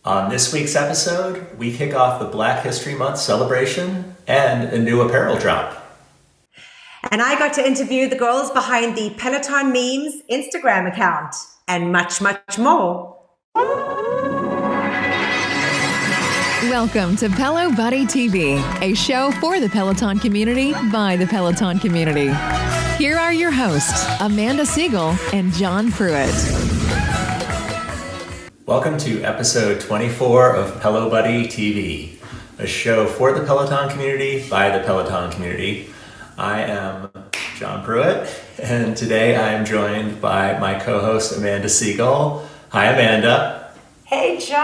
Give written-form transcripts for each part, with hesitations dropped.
On this week's episode, we kick off the Black History Month celebration and a new apparel drop. And I got to interview the girls behind the Peloton Memes Instagram account and much, much more. Welcome to Pelo Buddy TV, a show for the Peloton community by the Peloton community. Here are your hosts, Amanda Siegel and John Pruitt. Welcome to episode 24 of Pelo Buddy TV, a show for the Peloton community by the Peloton community. I am John Pruitt, and today I am joined by my co-host Amanda Siegel. Hi, Amanda. Hey, John.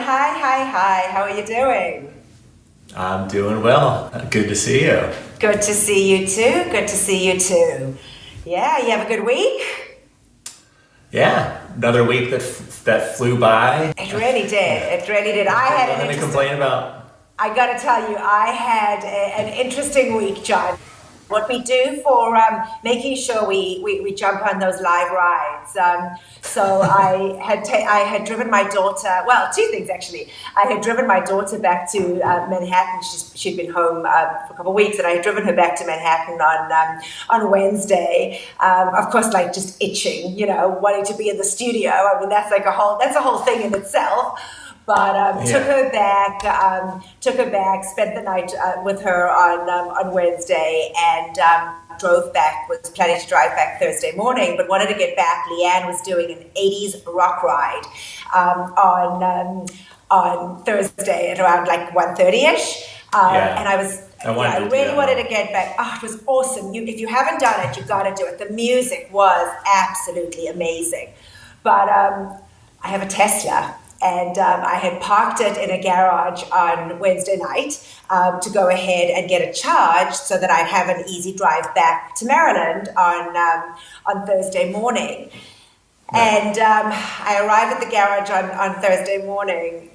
Hi. How are you doing? I'm doing well. Good to see you. Good to see you too. Yeah, you have a good week? Yeah, another week that flew by. It really did. I had Nothing to complain about. I got to tell you, I had an interesting week, John. What we do for making sure we jump on those live rides. So I had driven my daughter, well, two things actually. I had driven my daughter back to Manhattan. She'd been home for a couple of weeks, and I had driven her back to Manhattan on Wednesday. Of course, like just itching, wanting to be in the studio. I mean, that's a whole thing in itself. But took her back, spent the night with her on Wednesday, and drove back, was planning to drive back Thursday morning, but wanted to get back. Leanne was doing an 80s rock ride on Thursday at around like 1:30ish. And I really wanted to get back. Oh, it was awesome. If you haven't done it, you've got to do it. The music was absolutely amazing. But I have a Tesla. And I had parked it in a garage on Wednesday night to go ahead and get it charged so that I'd have an easy drive back to Maryland on Thursday morning. And I arrive at the garage on Thursday morning,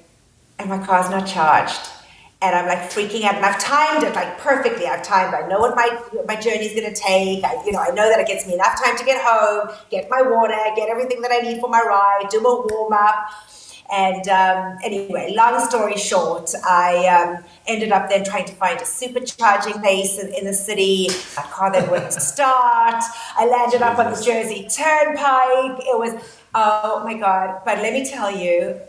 and my car's not charged. And I'm like freaking out, and I've timed it like perfectly. I know what my journey's going to take. I know that it gets me enough time to get home, get my water, get everything that I need for my ride, do a warm up. And anyway, long story short, I ended up then trying to find a supercharging place in the city. My car then wouldn't start. I landed up on the Jersey Turnpike. It was, oh my God. But let me tell you,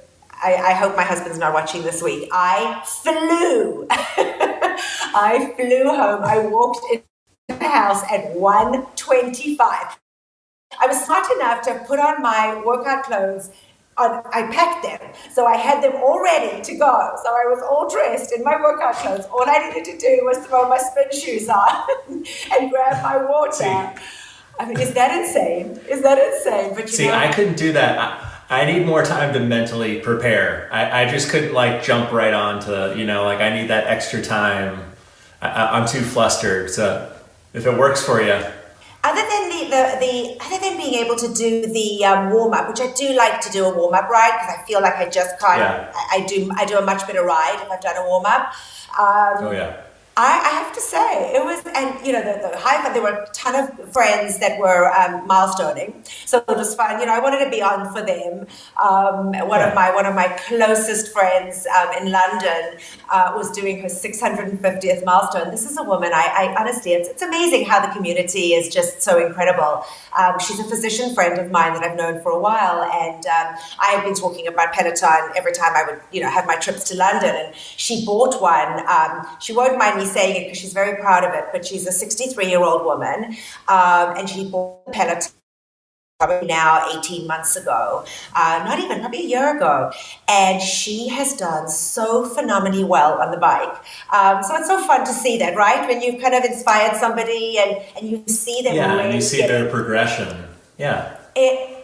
I hope my husband's not watching this week. I flew. I flew home. I walked into the house at 1:25. I was smart enough to put on my workout clothes. I packed them, so I had them all ready to go. So I was all dressed in my workout clothes. All I needed to do was throw my spin shoes on and grab my water. See, I mean, is that insane? But I couldn't do that. I need more time to mentally prepare. I just couldn't jump right onto, I need that extra time. I'm too flustered. So if it works for you. Other than being able to do the warm up, which I do like to do a warm up ride because I feel like I just can't. Yeah. I do a much better ride if I've done a warm up. I have to say it was, and the high. There were a ton of friends that were milestoning, so it was fun. I wanted to be on for them. One of my closest friends in London was doing her 650th milestone. This is a woman. I honestly, it's amazing how the community is just so incredible. She's a physician friend of mine that I've known for a while, and I have been talking about Peloton every time I would, have my trips to London. And she bought one. She won't mind me saying it because she's very proud of it, but she's a 63-year-old woman, and she bought Peloton probably now 18 months ago, probably a year ago, and she has done so phenomenally well on the bike. So it's so fun to see that, right? When you've kind of inspired somebody and you see them. Yeah, and you see their progression. Yeah.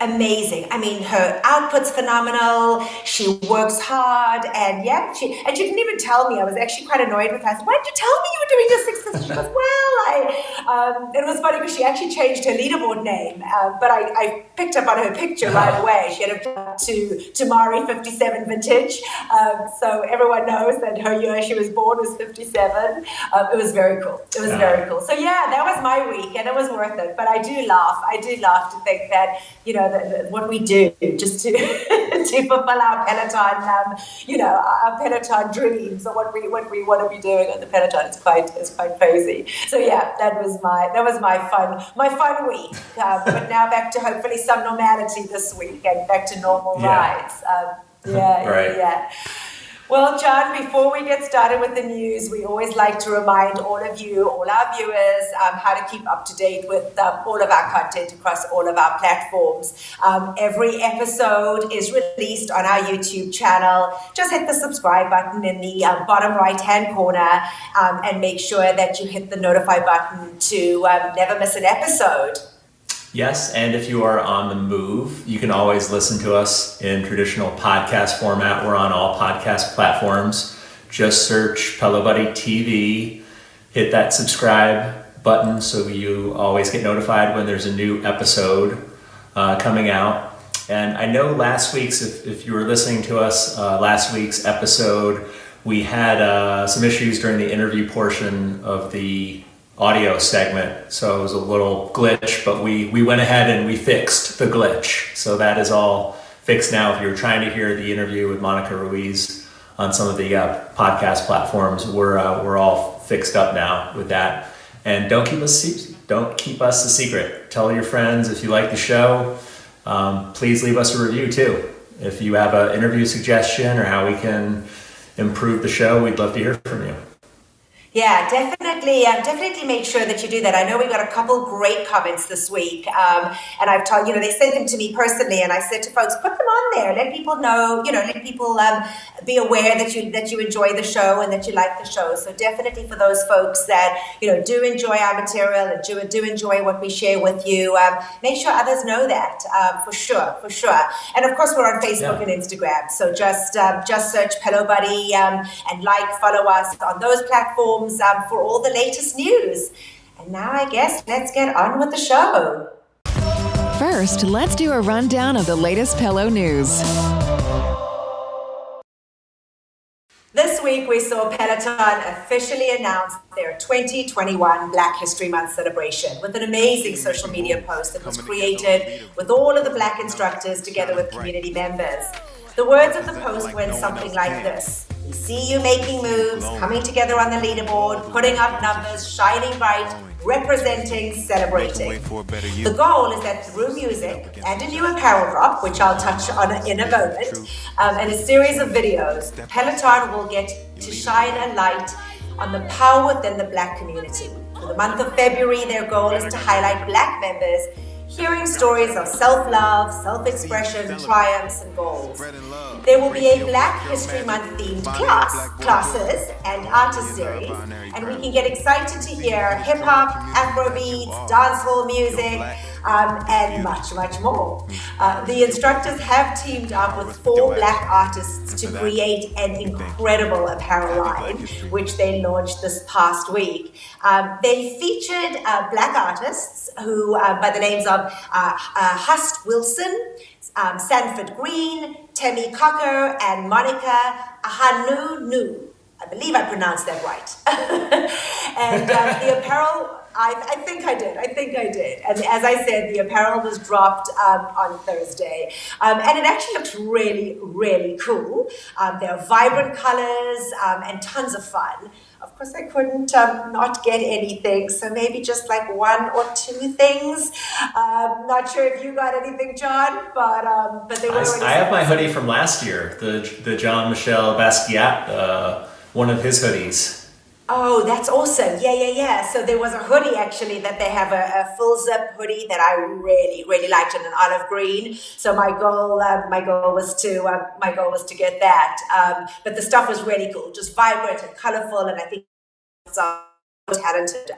Amazing. I mean, her output's phenomenal. She works hard, and she didn't even tell me. I was actually quite annoyed with her. I said, "Why didn't you tell me you were doing your 650? She goes, well, it was funny because she actually changed her leaderboard name, but I picked up on her picture right away. She had a to Mari 57 vintage, so everyone knows that her year she was born was 57. It was very cool. It was very cool. So yeah, that was my week, and it was worth it. But I do laugh to think that, you know, that what we do just to to fulfill our Peloton, our Peloton dreams, or what we want to be doing on the Peloton. It's quite crazy. So yeah, that was my fun week. But now back to hopefully some normality this week and back to normal rides. Yeah. Well, John, before we get started with the news, we always like to remind all of you, all our viewers, how to keep up to date with all of our content across all of our platforms. Every episode is released on our YouTube channel. Just hit the subscribe button in the bottom right-hand corner and make sure that you hit the notify button to never miss an episode. Yes, and if you are on the move, you can always listen to us in traditional podcast format. We're on all podcast platforms. Just search Pelo Buddy TV, hit that subscribe button so you always get notified when there's a new episode coming out. And I know last week's, if you were listening to us, last week's episode, we had some issues during the interview portion of the audio segment, so it was a little glitch, but we went ahead and we fixed the glitch, so that is all fixed now. If you're trying to hear the interview with Monica Ruiz on some of the podcast platforms, we're all fixed up now with that. And don't keep us a secret. Tell your friends if you like the show. Please leave us a review too. If you have an interview suggestion or how we can improve the show, we'd love to hear from you. Yeah, definitely make sure that you do that. I know we got a couple great comments this week, and I've told, they sent them to me personally, and I said to folks, put them on there, let people know, let people be aware that you enjoy the show and that you like the show. So definitely for those folks that, do enjoy our material and do enjoy what we share with you, make sure others know that, for sure. And of course, we're on Facebook and Instagram, so just search Pelo Buddy and follow us on those platforms for all the latest news. And now I guess let's get on with the show. First, let's do a rundown of the latest Pelo news. This week we saw Peloton officially announce their 2021 Black History Month celebration with an amazing social media post that was created with all of the Black instructors together with community members. The words of the post went something like this: "We see you making moves, coming together on the leaderboard, putting up numbers, shining bright, representing, celebrating." The goal is that through music and a new apparel drop, which I'll touch on in a moment, and a series of videos, Peloton will get to shine a light on the power within the Black community. For the month of February, their goal is to highlight Black members hearing stories of self-love, self-expression, triumphs, and goals. There will be a Black History Month themed classes, and artist series, and we can get excited to hear hip-hop, Afrobeats, dancehall music, and much, much more. The instructors have teamed up with 4 Black artists to create an incredible apparel line, which they launched this past week. They featured Black artists who, by the names of Hust Wilson, Sanford Green, Temi Cocker, and Monica Ahanunu. I believe I pronounced that right. And the apparel, I think I did. And as I said, the apparel was dropped on Thursday. And it actually looked really, really cool. There are vibrant colors and tons of fun. Of course, I couldn't not get anything, so maybe just like 1 or 2 things. Not sure if you got anything, John, but they were. I have my hoodie from last year, the Jean-Michel Basquiat, one of his hoodies. Oh, that's awesome. Yeah. So there was a hoodie actually that they have a full zip hoodie that I really, really liked in an olive green. So my goal was to get that. But the stuff was really cool, just vibrant and colorful. And I think it's talented.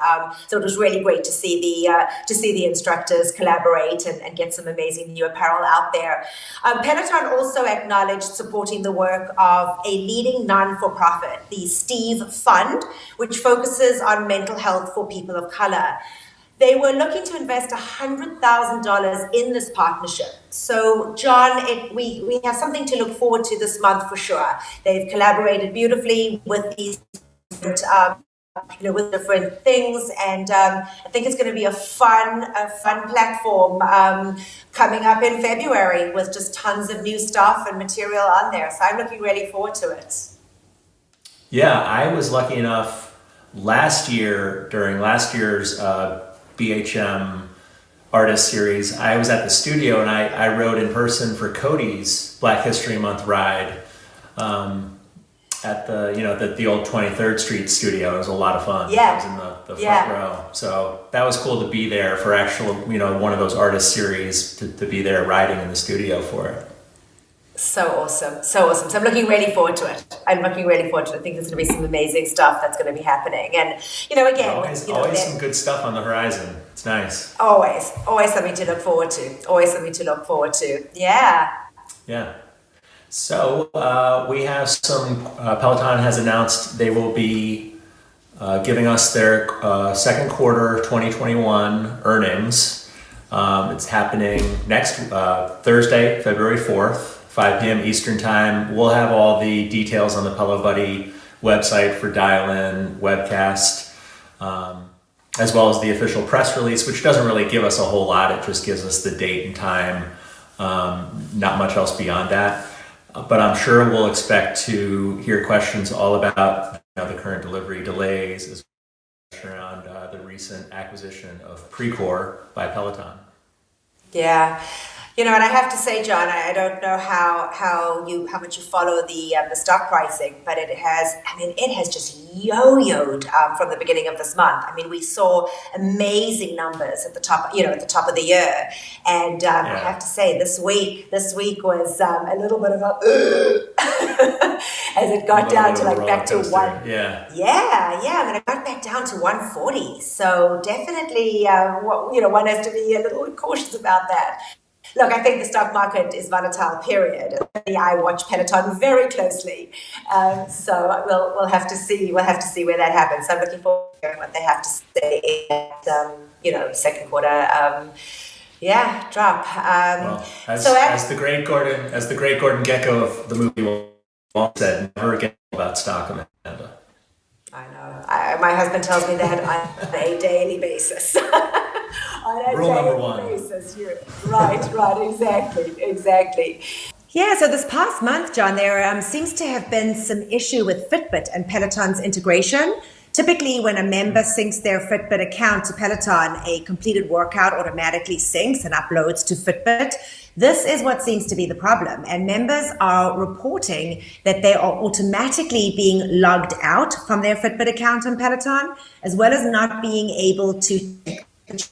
So it was really great to see the instructors collaborate and get some amazing new apparel out there. Peloton also acknowledged supporting the work of a leading non-for-profit, the Steve Fund, which focuses on mental health for people of color. They were looking to invest $100,000 in this partnership. So, John, we have something to look forward to this month for sure. They've collaborated beautifully with these with different things, and I think it's going to be a fun platform coming up in February with just tons of new stuff and material on there. So I'm looking really forward to it. Yeah, I was lucky enough during last year's BHM artist series. I was at the studio and I rode in person for Cody's Black History Month ride. At the old 23rd Street studio. It was a lot of fun. Yeah. I was in the front row. So that was cool to be there for actual, one of those artist series, to be there riding in the studio for it. So awesome. So I'm looking really forward to it. I think there's going to be some amazing stuff that's going to be happening. And, again... Always some good stuff on the horizon. It's nice. Always something to look forward to. Yeah. Yeah. So we have some, Peloton has announced they will be giving us their second quarter 2021 earnings. It's happening next Thursday, February 4th, 5 p.m. Eastern Time. We'll have all the details on the Pelo Buddy website for dial-in, webcast, as well as the official press release, which doesn't really give us a whole lot. It just gives us the date and time, not much else beyond that. But I'm sure we'll expect to hear questions all about the current delivery delays, as well as around the recent acquisition of Precor by Peloton. Yeah. And I have to say, John, I don't know how much you follow the stock pricing, but it has just yo-yoed from the beginning of this month. We saw amazing numbers at the top of the year, and I have to say, this week was a little bit of a as it got down to back to one. Yeah. It got back down to 140. So definitely, one has to be a little cautious about that. Look, I think the stock market is volatile, period. I watch Peloton very closely. So we'll have to see where that happens. So I'm looking forward to hearing what they have to say at, second quarter, drop. As the great Gordon Gekko of the movie once said, never get about stock, Amanda. I know. My husband tells me that on a daily basis. Rule number one. Right, exactly. Yeah, so this past month, John, there seems to have been some issue with Fitbit and Peloton's integration. Typically, when a member syncs their Fitbit account to Peloton, a completed workout automatically syncs and uploads to Fitbit. This is what seems to be the problem, and members are reporting that they are automatically being logged out from their Fitbit account on Peloton, as well as not being able to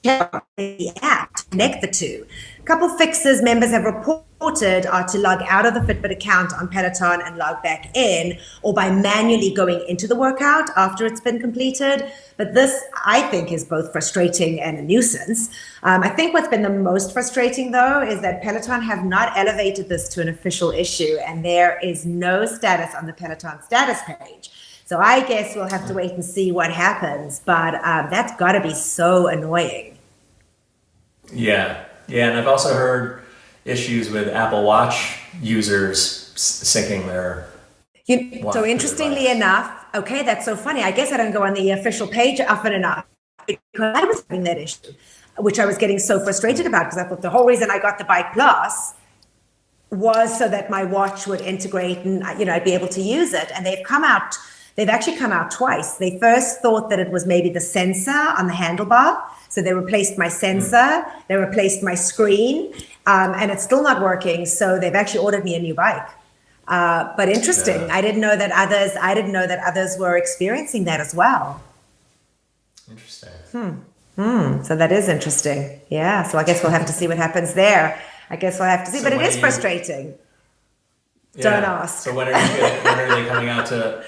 check the app to connect the two. A couple fixes members have reported are to log out of the Fitbit account on Peloton and log back in, or by manually going into the workout after it's been completed. But this, I think, is both frustrating and a nuisance. I think what's been the most frustrating, though, is that Peloton have not elevated this to an official issue, and there is no status on the Peloton status page. So I guess we'll have to wait and see what happens, but that's got to be so annoying. Yeah, and I've also heard issues with Apple Watch users syncing their watch. So interestingly enough, okay, that's so funny. I guess I don't go on the official page often enough because I was having that issue, which I was getting so frustrated about because I thought the whole reason I got the Bike Plus was so that my watch would integrate and I'd be able to use it. And they've actually come out twice. They first thought that it was maybe the sensor on the handlebar. So they replaced my sensor, they replaced my screen, and it's still not working. So they've actually ordered me a new bike. But interesting. Yeah. I didn't know that others were experiencing that as well. Interesting. So that is interesting. Yeah. So I guess we'll have to see what happens there. But it is frustrating. Yeah. Don't ask. So when are they coming out to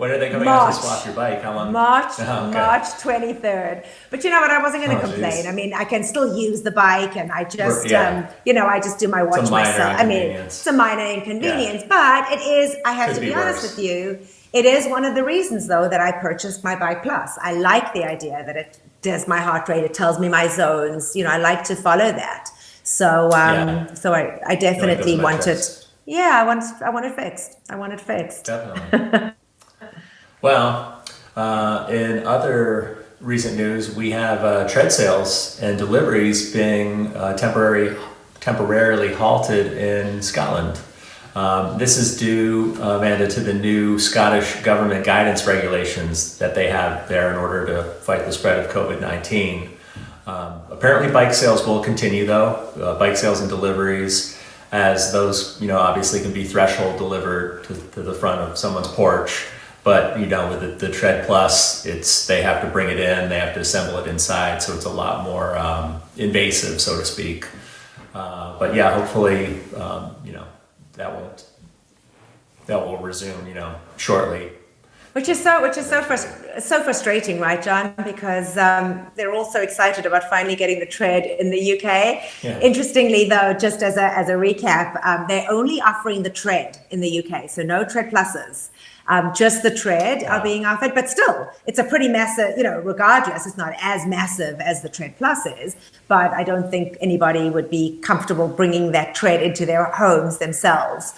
When are they coming out to swap your bike? How long? March 23rd. But you know what? I wasn't going to complain. Geez. I mean, I can still use the bike, and I just, I just do my watch myself. I mean, it's a minor inconvenience, but it is. I have to be honest with you. It is one of the reasons, though, that I purchased my Bike Plus. I like the idea that it does my heart rate. It tells me my zones. I like to follow that. So, so I definitely want it. Yeah, I want it fixed. I want it fixed. Definitely. Well, in other recent news, we have tread sales and deliveries being temporarily halted in Scotland. This is due, Amanda, to the new Scottish government guidance regulations that they have there in order to fight the spread of COVID-19. Apparently bike sales will continue though, bike sales and deliveries, as those, obviously can be threshold delivered to the front of someone's porch. But, with the Tread Plus, they have to bring it in, they have to assemble it inside, so it's a lot more invasive, so to speak. But yeah, hopefully, that will resume, shortly. Which is so frustrating, right, John? Because they're all so excited about finally getting the Tread in the UK. Yeah. Interestingly, though, just as a recap, they're only offering the Tread in the UK, so no Tread Pluses. Just the Tread are being offered, but still, it's a pretty massive, regardless, it's not as massive as the Tread Plus is, but I don't think anybody would be comfortable bringing that Tread into their homes themselves.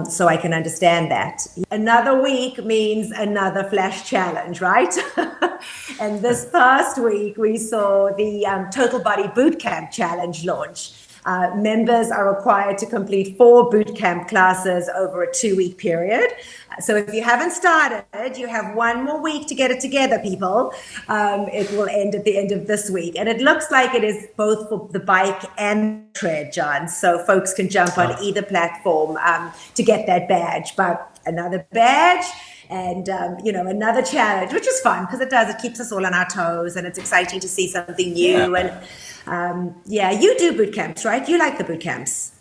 So I can understand that. Another week means another flash challenge, right? And this past week, we saw the Total Body Bootcamp challenge launch. Members are required to complete 4 bootcamp classes over a 2-week period. So if you haven't started, you have 1 more week to get it together, people. It will end at the end of this week. And it looks like it is both for the bike and Tread, John. So folks can jump on either platform to get that badge. But another badge and, another challenge, which is fun because it keeps us all on our toes, and it's exciting to see something new. Yeah. And you do boot camps, right? You like the boot camps.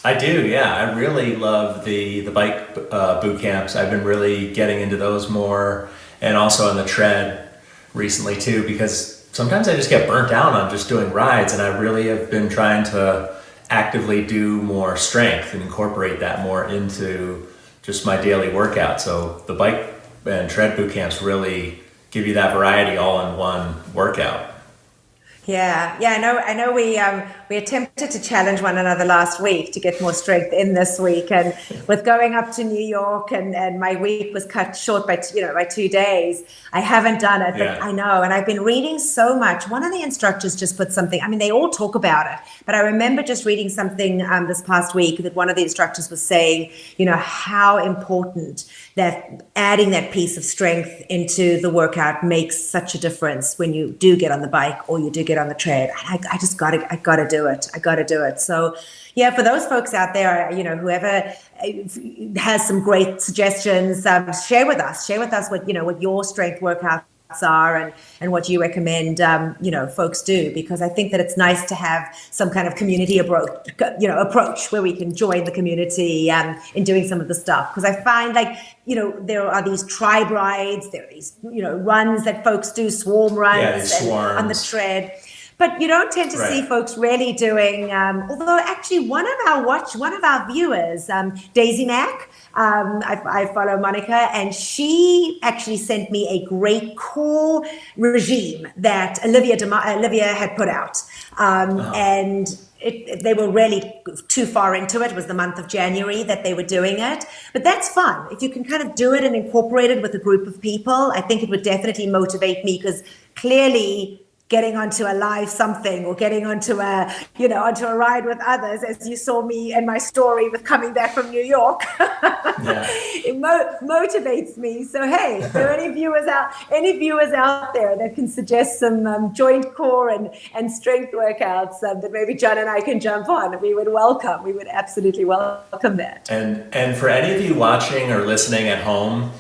I do, yeah. I really love the bike boot camps. I've been really getting into those more, and also on the Tread recently too, because sometimes I just get burnt out on just doing rides, and I really have been trying to actively do more strength and incorporate that more into just my daily workout. So the bike and Tread boot camps really give you that variety all in one workout. Yeah, I know. We attempted to challenge one another last week to get more strength in this week, and with going up to New York, and my week was cut short by 2 days. I haven't done it, but I know, and I've been reading so much. One of the instructors just put something. I mean, they all talk about it, but I remember just reading something this past week that one of the instructors was saying, how important that adding that piece of strength into the workout makes such a difference when you do get on the bike or you do get on the tread. I gotta do it. I gotta do it. So yeah, for those folks out there, whoever has some great suggestions, share with us what your strength workouts are and what you recommend folks do, because I think that it's nice to have some kind of community approach where we can join the community in doing some of the stuff, because I find there are these tribe rides, there are these runs that folks do, swarm runs on the tread. But you don't tend to see folks really doing, although actually one of our viewers, Daisy Mack, I follow Monica, and she actually sent me a great core regime that Olivia had put out. And they were really too far into it. It was the month of January that they were doing it. But that's fun. If you can kind of do it and incorporate it with a group of people, I think it would definitely motivate me, because clearly getting onto a live something or getting onto a ride with others, as you saw me and my story with coming back from New York, it motivates me. So hey, if there are any viewers out there that can suggest some joint core and strength workouts that maybe John and I can jump on, we would absolutely welcome that. And for any of you watching or listening at home,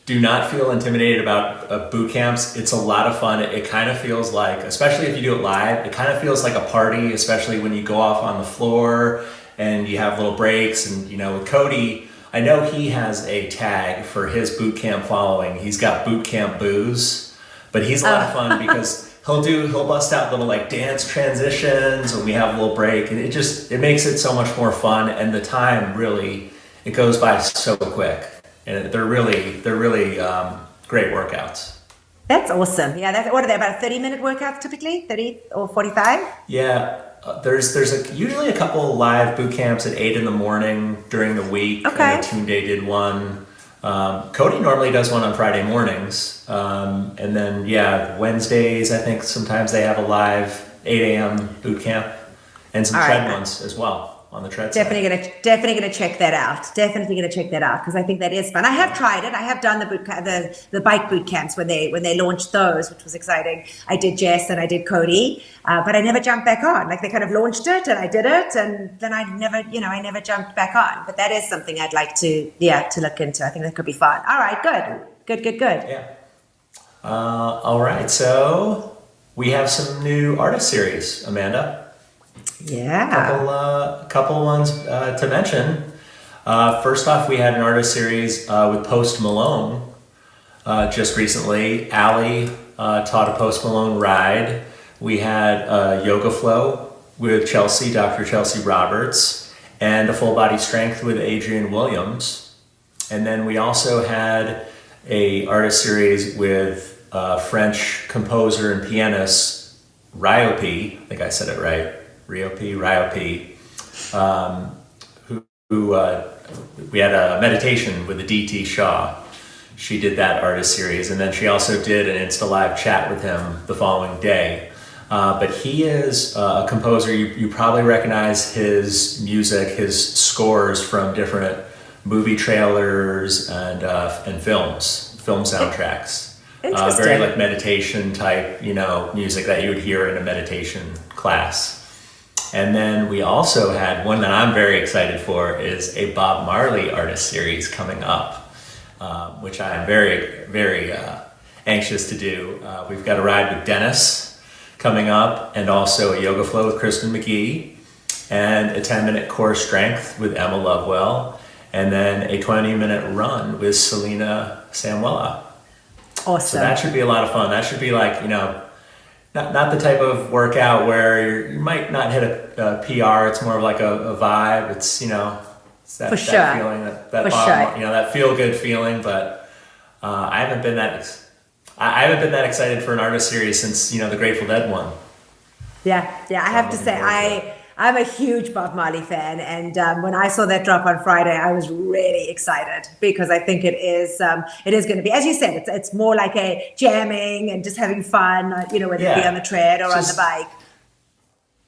do not feel intimidated about boot camps. It's a lot of fun. It kind of feels like, especially if you do it live, it kind of feels like a party, especially when you go off on the floor and you have little breaks. And with Cody, I know he has a tag for his boot camp following. He's got boot camp booze, but he's a lot of fun because he'll bust out little like dance transitions when we have a little break, and it makes it so much more fun. And the time really, it goes by so quick, and they're really great workouts. That's awesome. Yeah, what are they, about 30-minute workouts typically? 30 or 45? Yeah. There's usually a couple live boot camps at 8 a.m. during the week. Okay. And Team Day did one. Cody normally does one on Friday mornings. And then, Wednesdays, I think sometimes they have a live 8 a.m. boot camp and some tread ones as well on the tread Definitely gonna check that out. Definitely gonna check that out because I think that is fun. I have tried it. I have done the bike boot camps when they launched those, which was exciting. I did Jess and I did Cody, but I never jumped back on. Like they kind of launched it and I did it, and then I never jumped back on. But that is something I'd like to look into. I think that could be fun. All right, good. Yeah. All right, so we have some new artist series, Amanda. Yeah. Couple ones to mention. First off, we had an artist series with Post Malone just recently. Allie taught a Post Malone ride. We had Yoga Flow with Dr. Chelsea Roberts, and a full body strength with Adrian Williams. And then we also had a artist series with French composer and pianist Riopy. I think I said it right. Riopy, who we had a meditation with Aditi Shah. She did that artist series, and then she also did an Insta Live chat with him the following day. But he is a composer. You probably recognize his music, his scores from different movie trailers and film soundtracks. Very like meditation type, music that you would hear in a meditation class. And then we also had one that I'm very excited for is a Bob Marley artist series coming up, which I'm very, very anxious to do. We've got a ride with Dennis coming up, and also a yoga flow with Kristen McGee, and a 10-minute core strength with Emma Lovewell, and then a 20-minute run with Selena Samuela. Awesome. So that should be a lot of fun. That should be like, not the type of workout where you might not hit a PR. It's more of like a vibe. It's it's that feeling that that feel good feeling. But I haven't been that excited for an artist series since the Grateful Dead one. Yeah. I have to say I'm a huge Bob Marley fan, and when I saw that drop on Friday, I was really excited because I think it is going to be, as you said, it's more like a jamming and just having fun, whether it be on the tread or on the bike.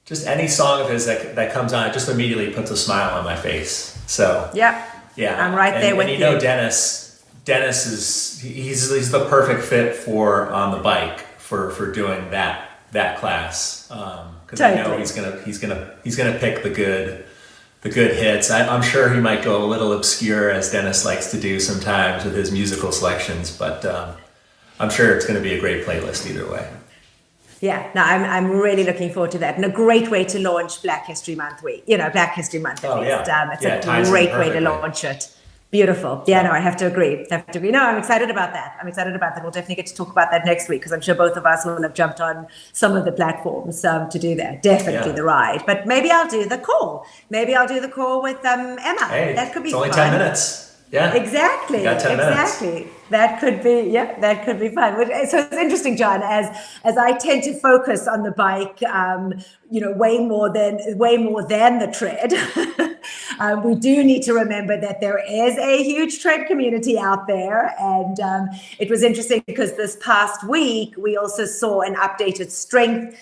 Just any song of his that comes on, it just immediately puts a smile on my face. So yeah, I'm right there with you. Dennis is he's the perfect fit for on the bike for doing that class. Because I know he's gonna pick the good hits. I'm sure he might go a little obscure, as Dennis likes to do sometimes with his musical selections, but I'm sure it's gonna be a great playlist either way. Yeah, no, I'm really looking forward to that, and a great way to launch Black History Month week. Black History Month at least. It's a great way to launch it. Beautiful. Yeah, no, I have to agree. No, I'm excited about that. We'll definitely get to talk about that next week because I'm sure both of us will have jumped on some of the platforms to do that. Definitely the ride. But maybe I'll do the call. With Emma. Hey, that could be it's only fun. 10 minutes. Yeah. Exactly. You got 10 minutes. Exactly. That could be fun. So it's interesting, John, as I tend to focus on the bike, way more than the tread. We do need to remember that there is a huge tread community out there. And it was interesting because this past week, we also saw an updated strength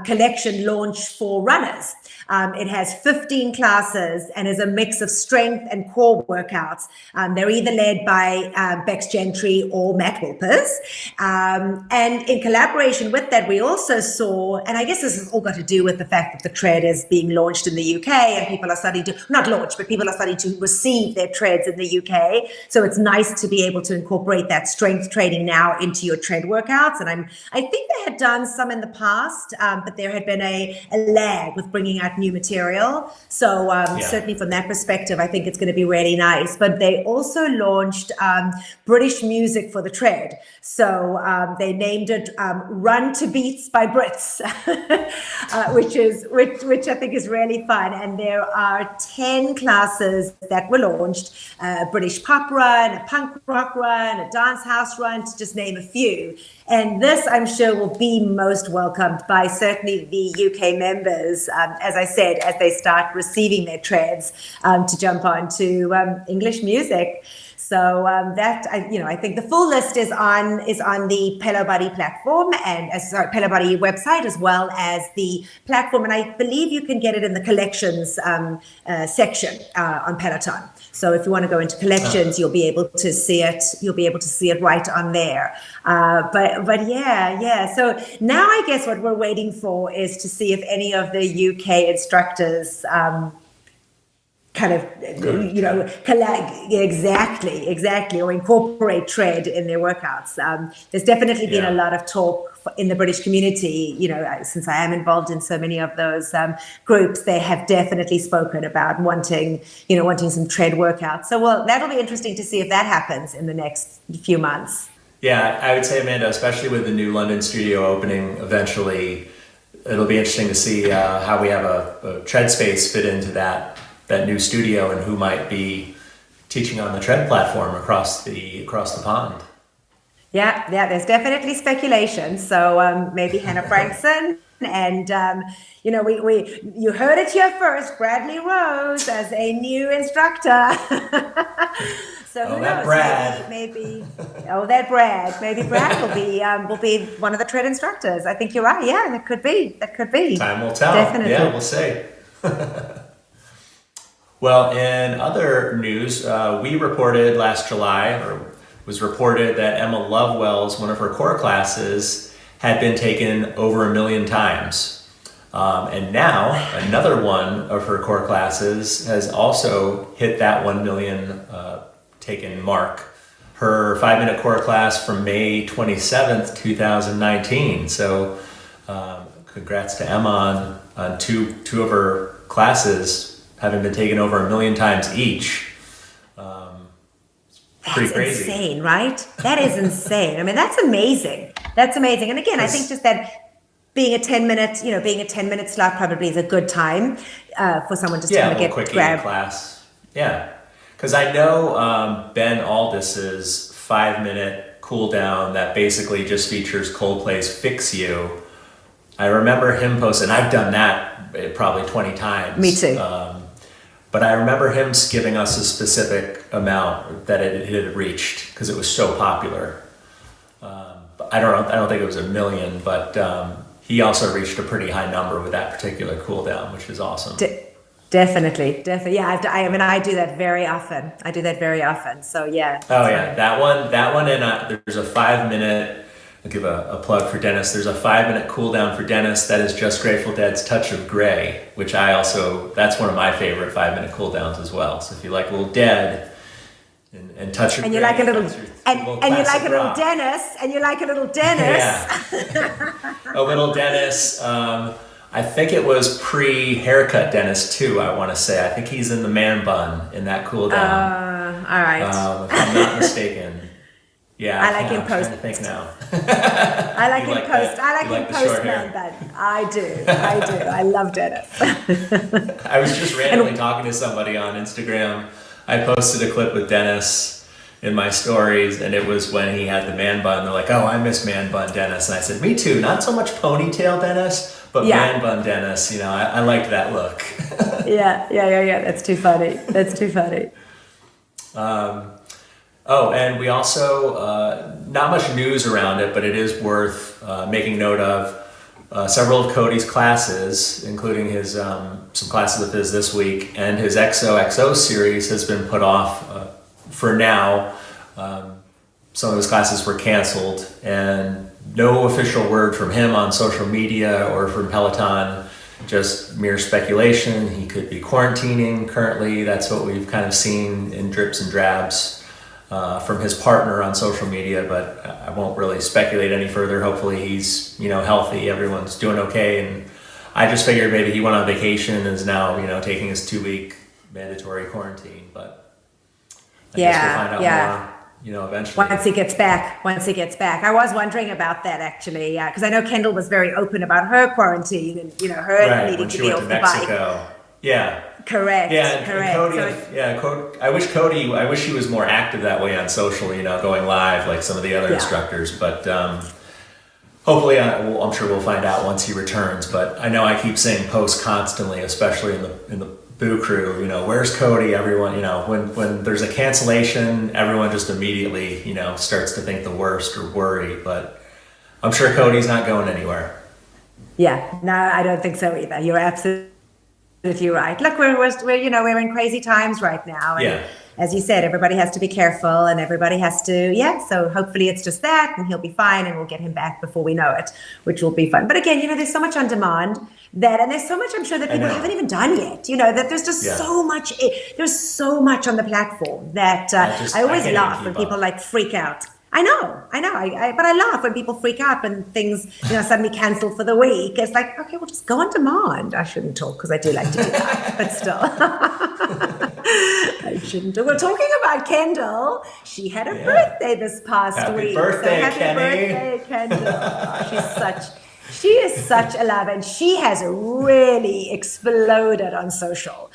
collection launch for runners. It has 15 classes and is a mix of strength and core workouts. They're either led by Bex Jenkins Gentry or Matt Wilpers. And in collaboration with that, we also saw, and I guess this has all got to do with the fact that the tread is being launched in the UK and people are starting to, not launch, but people are starting to receive their treads in the UK. So it's nice to be able to incorporate that strength training now into your tread workouts. And I think they had done some in the past, but there had been a lag with bringing out new material. So certainly from that perspective, I think it's going to be really nice. But they also launched British music for the tread. So they named it Run to Beats by Brits, which I think is really fun. And there are 10 classes that were launched, a British pop run, a punk rock run, a dance house run, to just name a few. And this, I'm sure, will be most welcomed by certainly the UK members, as I said, as they start receiving their treads to jump on to English music. So I think the full list is on the Pelo Buddy platform and Pelo Buddy website, as well as the platform. And I believe you can get it in the collections section on Peloton. So if you want to go into collections, you'll be able to see it. You'll be able to see it right on there. But yeah. So now I guess what we're waiting for is to see if any of the UK instructors exactly, or incorporate tread in their workouts. There's definitely been a lot of talk in the British community, since I am involved in so many of those groups. They have definitely spoken about wanting some tread workouts. So, well, that'll be interesting to see if that happens in the next few months. Yeah, I would say, Amanda, especially with the new London studio opening eventually, it'll be interesting to see how we have a tread space fit into that new studio and who might be teaching on the tread platform across the pond. Yeah, there's definitely speculation. So maybe Hannah Frankson and you heard it here first, Bradley Rose as a new instructor. So who knows? Brad. Maybe Brad will be one of the tread instructors. I think you're right. Yeah, that could be. Time will tell. Definitely. Yeah, we'll see. Well, in other news, we reported last July, or was reported, that Emma Lovewell's, one of her core classes, had been taken over 1 million times. And now another one of her core classes has also hit that 1 million taken mark. Her 5-minute core class from May 27th, 2019. So congrats to Emma on two of her classes having been taken over 1 million times each. Pretty crazy. That's insane, right? That is insane. I mean, that's amazing. And again, I think just that being a 10-minute slot probably is a good time for someone just to kind of get quick grabbed. Class. Yeah, because I know Ben Aldis's 5-minute cool down that basically just features Coldplay's Fix You. I remember him posting, I've done that probably 20 times. Me too. But I remember him giving us a specific amount that it had reached because it was so popular. I don't think it was 1 million, but he also reached a pretty high number with that particular cool down, which is awesome. Definitely. Yeah, I do that very often. So yeah. Oh yeah, that one, and there's a 5-minute. I'll give a plug for Dennis. There's a 5-minute cool down for Dennis that is just Grateful Dead's Touch of Grey, which that's one of my favorite 5-minute cool downs as well. So if you like a little Dead and Touch of Grey, you like a little Dennis, Yeah. A little Dennis. I think it was pre-haircut Dennis too, I want to say. I think he's in the man bun in that cool down. All right. If I'm not mistaken. Yeah, I like him post. I think now. I like him post. I like him post man bun. I do. I love Dennis. I was just randomly talking to somebody on Instagram. I posted a clip with Dennis in my stories, and it was when he had the man bun. They're like, "Oh, I miss man bun Dennis," and I said, "Me too. Not so much ponytail Dennis, but man bun Dennis. I liked that look." Yeah. That's too funny. And we also, not much news around it, but it is worth making note of several of Cody's classes, including his some classes of his this week, and his XOXO series has been put off for now. some of his classes were canceled, and no official word from him on social media or from Peloton, just mere speculation. He could be quarantining currently. That's what we've kind of seen in drips and drabs from his partner on social media, but I won't really speculate any further. Hopefully he's, healthy, everyone's doing okay, and I just figured maybe he went on vacation and is now, taking his 2-week mandatory quarantine, but I guess we'll find out more, eventually. Once he gets back. I was wondering about that actually, because I know Kendall was very open about her quarantine and, her needing to be off the bike. Yeah. Correct. Yeah, correct. Cody, I wish he was more active that way on social, going live like some of the other instructors, but hopefully, I'm sure we'll find out once he returns. But I know I keep saying post constantly, especially in the Boo crew. Where's Cody? Everyone, when there's a cancellation, everyone just immediately, starts to think the worst or worry. But I'm sure Cody's not going anywhere. Yeah, no, I don't think so either. You're absolutely right. Look, we're in crazy times right now. And as you said, everybody has to be careful and everybody has to, so hopefully it's just that and he'll be fine and we'll get him back before we know it, which will be fun. But again, there's so much on demand and there's so much I'm sure that people haven't even done yet, that there's just there's so much on the platform that I always laugh when people freak out. I know. But I laugh when people freak out when things, suddenly cancel for the week. It's like, okay, we'll just go on demand. I shouldn't talk because I do like to do that, but still. I shouldn't do. We're talking about Kendall. She had a birthday this past week. Happy birthday, Happy birthday, Kendall. She is such a love, and she has really exploded on social.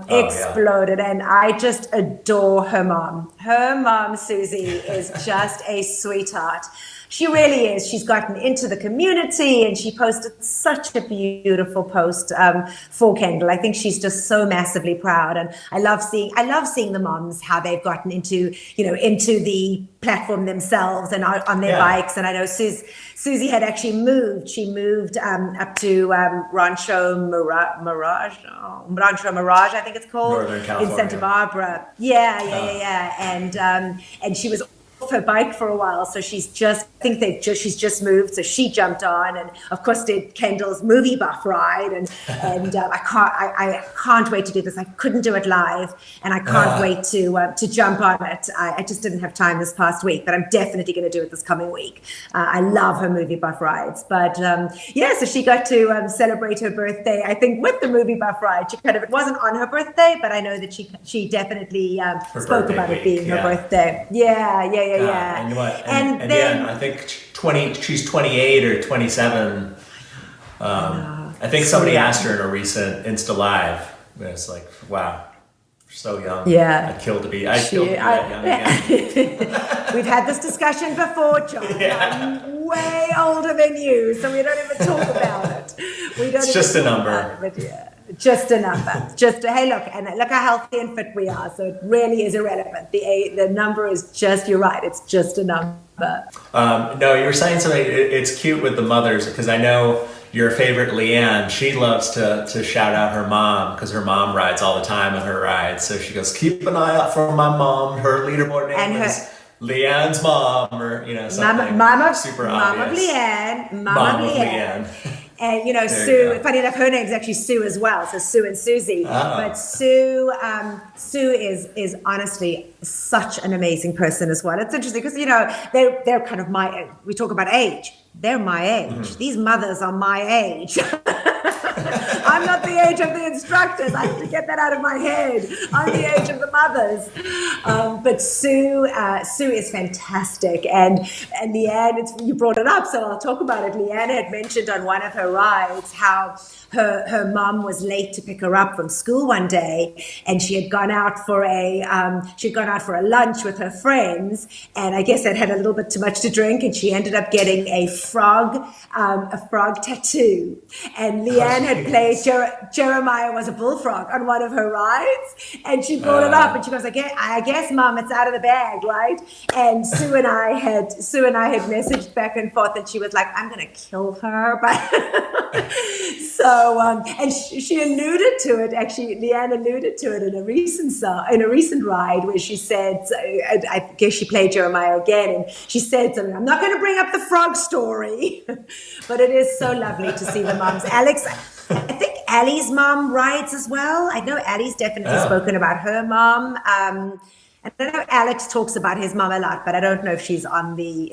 Exploded, and I just adore her mom. Her mom, Susie, is just a sweetheart. She really is. She's gotten into the community and she posted such a beautiful post for Kendall. I think she's just so massively proud. And I love seeing the moms, how they've gotten into the platform themselves and on their bikes. And I know Susie had actually moved. She moved up to Rancho Mirage, I think it's called, Northern California. In Santa Barbara. And she was off her bike for a while, so she's just moved, so she jumped on and of course did Kendall's movie buff ride, and I can't wait to do this. I couldn't do it live and I can't wait to jump on it. I just didn't have time this past week, but I'm definitely going to do it this coming week. I love her movie buff rides, but so she got to celebrate her birthday, I think, with the movie buff ride. It wasn't on her birthday, but I know that she definitely spoke about it being her birthday. And what? And then I think she's 28 or 27. I think somebody asked her in a recent Insta Live. And it's like, wow, so young. Yeah. I'd kill to be that young again. We've had this discussion before, John. I'm way older than you, so we don't even talk about it. It's just a number. Just a number. Hey, look how healthy and fit we are. So it really is irrelevant. The number is just, you're right, it's just a number. No, you were saying something. It's cute with the mothers, because I know your favorite Leanne, she loves to shout out her mom, because her mom rides all the time on her rides. So she goes, keep an eye out for my mom. Her leaderboard name is Leanne's mom, or something super obvious. Mama of Leanne. And Sue, funny enough, her name's actually Sue as well, so Sue and Susie. But Sue is honestly such an amazing person as well. It's interesting because they're kind of my. We talk about age. They're my age. Mm-hmm. These mothers are my age. I'm not the age of the instructors. I have to get that out of my head. I'm the age of the mothers. But Sue is fantastic. And Leanne, you brought it up, so I'll talk about it. Leanne had mentioned on one of her rides how her mom was late to pick her up from school one day, and she had gone out for a lunch with her friends, and I guess they'd had a little bit too much to drink, and she ended up getting a frog tattoo. And Leanne had played Jeremiah was a bullfrog on one of her rides, and she brought it up, and she goes, I guess, Mom, it's out of the bag, right? And Sue and I had messaged back and forth, and she was like, I'm going to kill her. But so, and she alluded to it, actually, Leanne alluded to it in a recent ride where she said, I guess she played Jeremiah again, and she said something, I'm not going to bring up the frog story, but it is so lovely to see the moms. Alex, I think Allie's mom rides as well. I know Allie's definitely spoken about her mom. And I know Alex talks about his mom a lot, but I don't know if she's on the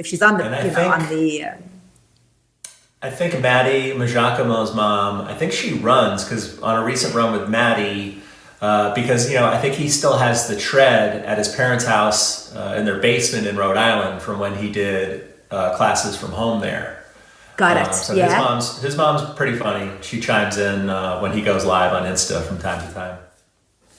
I think Maddie Majacomo's mom, I think she runs, because on a recent run with Maddie, because, I think he still has the tread at his parents' house in their basement in Rhode Island from when he did classes from home there. Got it. So his mom's pretty funny. She chimes in when he goes live on Insta from time to time.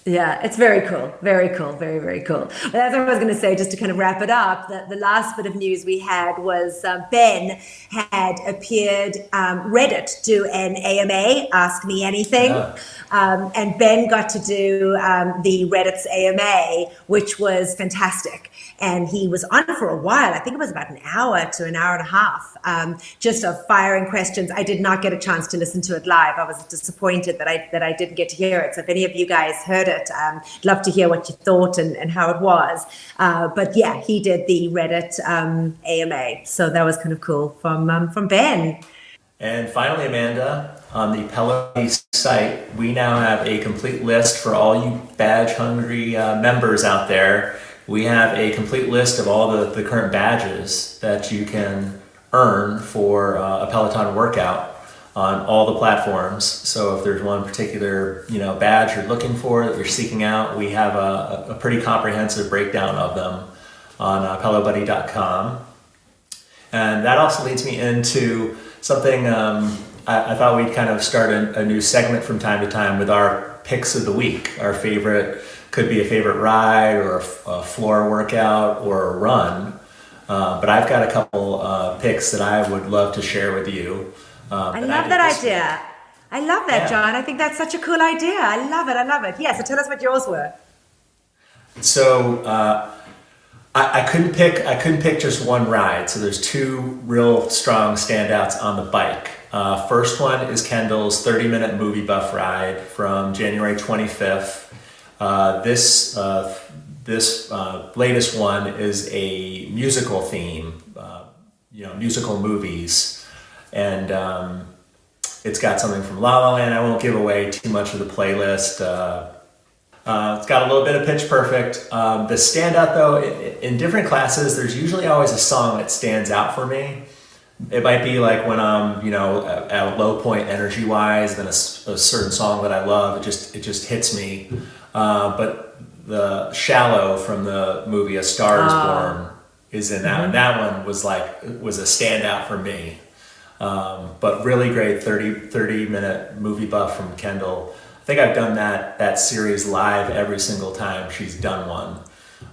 Yeah, it's very cool. Very cool. Very, very cool. But as I was going to say, just to kind of wrap it up, the last bit of news we had was Ben had appeared, Reddit do an AMA, Ask Me Anything. And Ben got to do the Reddit's AMA, which was fantastic. And he was on for a while. I think it was about an hour to an hour and a half, just of firing questions. I did not get a chance to listen to it live. I was disappointed that I didn't get to hear it. So if any of you guys heard it, love to hear what you thought and how it was. But yeah, he did the Reddit AMA. So that was kind of cool from Ben. And finally, Amanda, on the Pelo site, we now have a complete list for all you badge-hungry members out there. We have a complete list of all the current badges that you can earn for a Peloton workout on all the platforms. So if there's one particular badge you're looking for that you're seeking out, we have a pretty comprehensive breakdown of them on pellowbuddy.com. And that also leads me into something I thought we'd kind of start a new segment from time to time with our picks of the week. Our favorite, could be a favorite ride or a floor workout or a run. But I've got a couple picks that I would love to share with you. I love that idea. I love that, John. I think that's such a cool idea. I love it. Yeah, so tell us what yours were. So I couldn't pick just one ride. So there's two real strong standouts on the bike. First one is Kendall's 30-minute movie buff ride from January 25th. This latest one is a musical theme, musical movies. And it's got something from La La Land. I won't give away too much of the playlist. It's got a little bit of Pitch Perfect. The standout, though, in different classes, there's usually always a song that stands out for me. It might be like when I'm, at a low point energy-wise, then a certain song that I love, it just hits me. But the Shallow from the movie A Star Is Born is in that one. That one was a standout for me. But really great 30-minute movie buff from Kendall. I think I've done that series live every single time she's done one.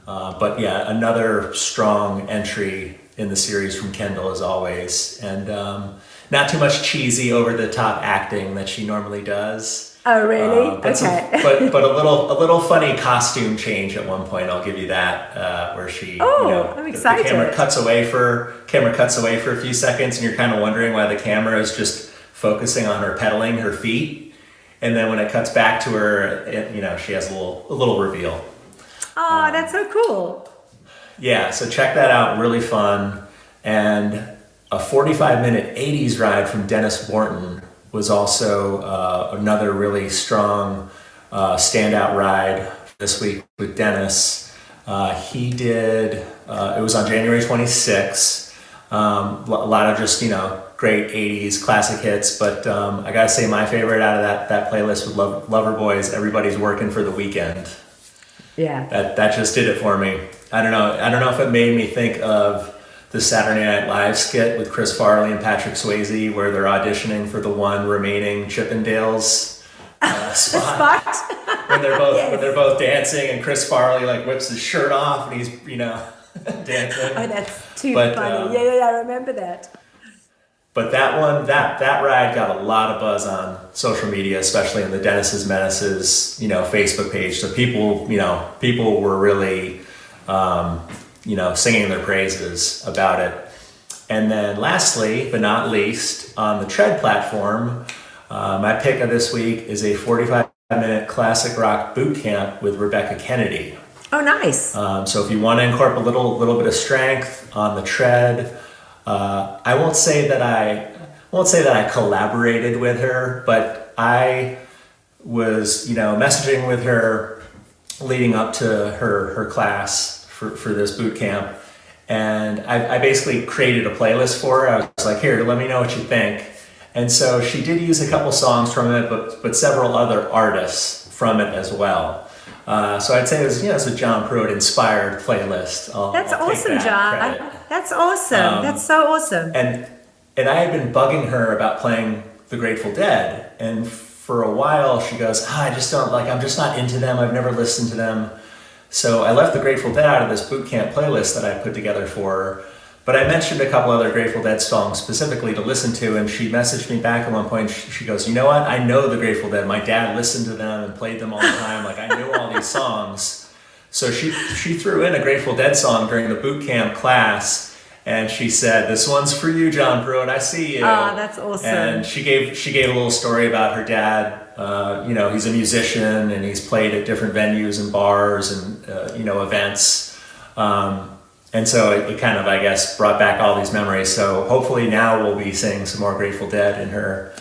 But yeah, another strong entry in the series from Kendall as always. And not too much cheesy over-the-top acting that she normally does. Oh, really? Okay. But a little funny costume change at one point. I'll give you that, where she, I'm excited. The camera cuts away for a few seconds, and you're kind of wondering why the camera is just focusing on her pedaling her feet, and then when it cuts back to her, she has a little reveal. Oh, that's so cool. Yeah, so check that out. Really fun, and a 45-minute 80s ride from Dennis Morton was also another really strong standout ride this week with Dennis. He did, it was on January 26th. A lot of just, great 80s classic hits, but I gotta say my favorite out of that playlist with Loverboy's Everybody's Working for the Weekend. Yeah. That just did it for me. I don't know if it made me think of the Saturday Night Live skit with Chris Farley and Patrick Swayze where they're auditioning for the one remaining Chippendales spot. when they're both dancing and Chris Farley whips his shirt off and he's dancing. Oh, that's too funny. Yeah, I remember that. But that one, that ride got a lot of buzz on social media, especially in the Dennis's Menaces, Facebook page. So people were really, singing their praises about it. And then lastly, but not least, on the Tread platform, my pick of this week is a 45-minute classic rock boot camp with Rebecca Kennedy. Oh, nice. So if you want to incorporate a little bit of strength on the Tread, I won't say that I collaborated with her, but I was, messaging with her leading up to her class for this boot camp. And I basically created a playlist for her. I was like, here, let me know what you think. And so she did use a couple songs from it, but several other artists from it as well. So I'd say it was, it's a John Pruitt inspired playlist. That's awesome, John. That's awesome. That's so awesome. And I had been bugging her about playing the Grateful Dead. And for a while she goes, I'm just not into them. I've never listened to them. So I left the Grateful Dead out of this boot camp playlist that I put together for her. But I mentioned a couple other Grateful Dead songs specifically to listen to, and she messaged me back at one point. She goes, you know what? I know the Grateful Dead. My dad listened to them and played them all the time. Like, I knew all these songs. So she threw in a Grateful Dead song during the boot camp class, and she said, this one's for you, John Pruitt. I see you. Oh, that's awesome. And she gave a little story about her dad. He's a musician, and he's played at different venues and bars and, events. And so it kind of, I guess, brought back all these memories. So hopefully now we'll be seeing some more Grateful Dead in her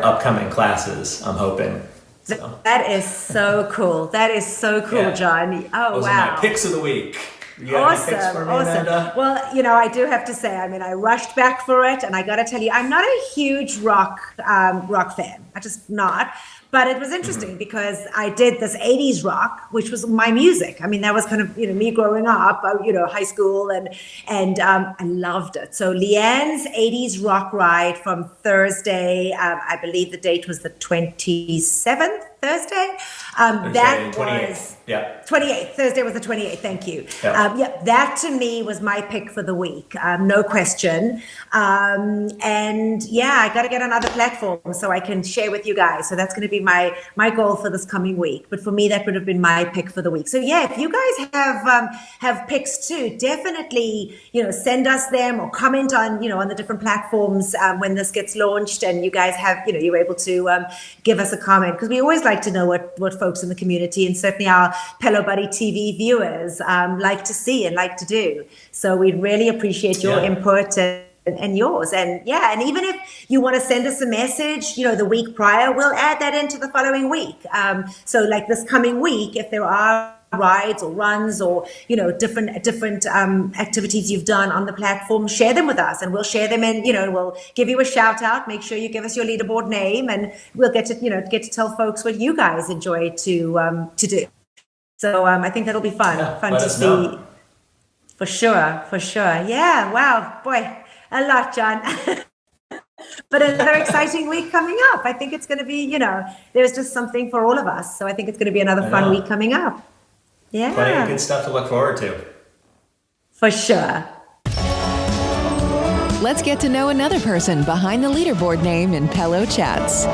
upcoming classes, I'm hoping. So. That is so cool. That is so cool, yeah. John. Oh, Those wow. are my picks of the week. Awesome. Amanda? Well, I do have to say, I rushed back for it, and I got to tell you, I'm not a huge rock fan. I'm just not. But it was interesting because I did this 80s rock, which was my music. That was kind of, me growing up, high school, and I loved it. So Leanne's 80s rock ride from Thursday, I believe the date was the 27th, Thursday. That 28th. was 28th. Thursday was the 28th. Thank you. Yeah. That to me was my pick for the week. No question. I got to get on other platforms so I can share with you guys. So that's going to be my goal for this coming week. But for me, that would have been my pick for the week. So yeah, if you guys have picks too, definitely, send us them or comment on, on the different platforms when this gets launched, and you guys have, you're able to give us a comment, because we always like to know what folks in the community, and certainly our Pelo Buddy TV viewers like to see and like to do. So we'd really appreciate your input and yours. And even if you want to send us a message, the week prior, we'll add that into the following week. So like this coming week, if there are rides or runs or different activities you've done on the platform, share them with us, and we'll share them, and we'll give you a shout out. Make sure you give us your leaderboard name, and we'll get to tell folks what you guys enjoy to do. So I think that'll be fun to see. Know. For sure. Yeah. Wow, boy, a lot, John. But another exciting week coming up. I think it's going to be, there's just something for all of us. So I think it's going to be another fun week coming up. Yeah. Plenty of good stuff to look forward to. For sure. Let's get to know another person behind the leaderboard name in Pillowchats.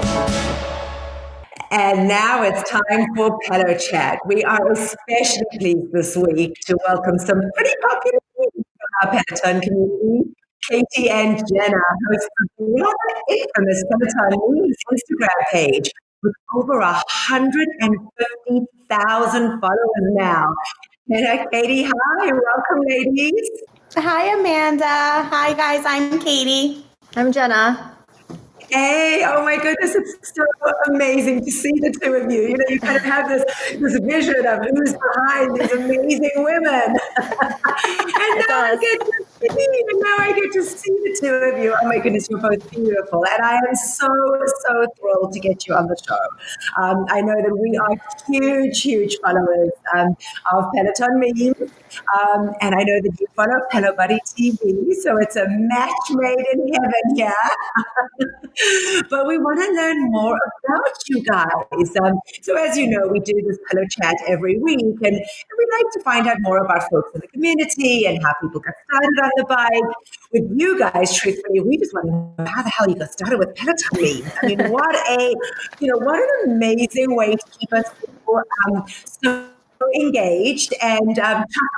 And now it's time for Pillowchat. We are especially pleased this week to welcome some pretty popular people from our Palatine community. Katie and Jenna, hosts of the rather infamous Palatine Instagram page with over 150,000 followers now. Jenna, Katie, hi, welcome, ladies. Hi, Amanda. Hi, guys. I'm Katie. I'm Jenna. Hey, oh my goodness, it's so amazing to see the two of you. You kind of have this vision of who's behind these amazing women. And now I get to see the two of you. Oh my goodness, you're both beautiful. And I am so thrilled to get you on the show. I know that we are huge followers of Peloton memes. And I know that you follow Pelo Buddy TV, so it's a match made in heaven here. But we want to learn more about you guys. So as you know, we do this Pelo Chat every week, and we like to find out more about folks in the community and how people get started on the bike with you guys, truthfully, we just want to know how the hell you got started with Peloton memes. I mean, what an amazing way to keep us so engaged. And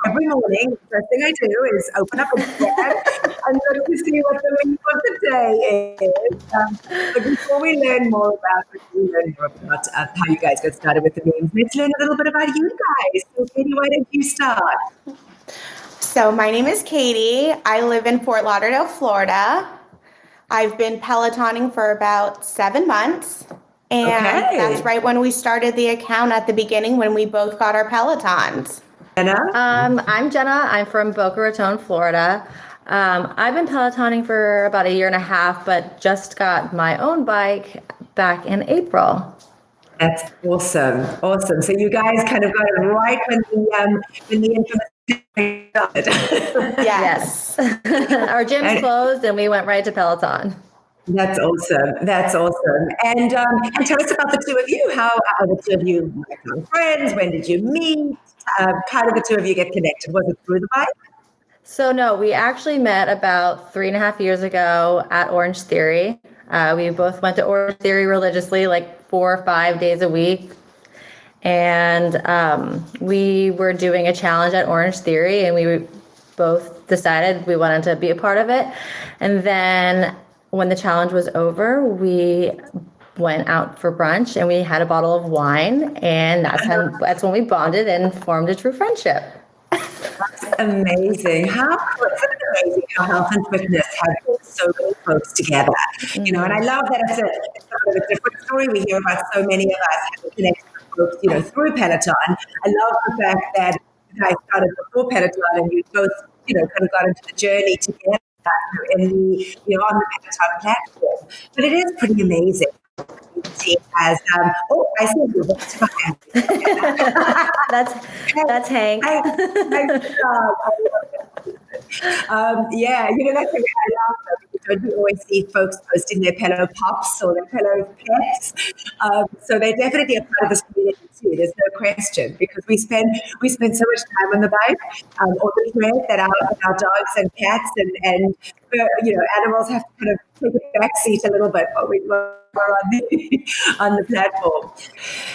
every morning, the first thing I do is open up a tab and look to see what the meme of the day is. But before we learn more about how you guys got started with the memes, let's learn a little bit about you guys. So, Katie, why don't you start? So my name is Katie. I live in Fort Lauderdale, Florida. I've been Pelotoning for about 7 months. And that's right when we started the account at the beginning when we both got our Pelotons. Jenna? I'm Jenna. I'm from Boca Raton, Florida. I've been Pelotoning for about 1.5 years, but just got my own bike back in April. That's awesome. Awesome. So you guys kind of got it right when the infamous started. Yes. Our gym's closed and we went right to Peloton. That's awesome. That's awesome. And tell us about the two of you. How are the two of you friends? When did you meet? How did the two of you get connected? Was it through the bike? So no, we actually met about 3.5 years ago at Orange Theory. We both went to Orange Theory religiously, like 4 or 5 days a week. And we were doing a challenge at Orange Theory, and we both decided we wanted to be a part of it. And then when the challenge was over, we went out for brunch and we had a bottle of wine, and that's when we bonded and formed a true friendship. That's amazing. Isn't it amazing how health and fitness have brought so many folks together? Mm-hmm. You know, and I love that it's sort of a different story. We hear about so many of us having connected with folks, through Peloton. I love the fact that you guys started before Peloton and you both, kind of got into the journey together on the Peloton platform. But it is pretty amazing. As I see you. That's Hank. That's what I love. Don't we always see folks posting their Pelo pops or their Pelo pets? So they're definitely a part of this community too. There's no question, because we spend so much time on the bike or the tread that our dogs and cats and animals have to kind of take a back seat a little bit while we're on the platform.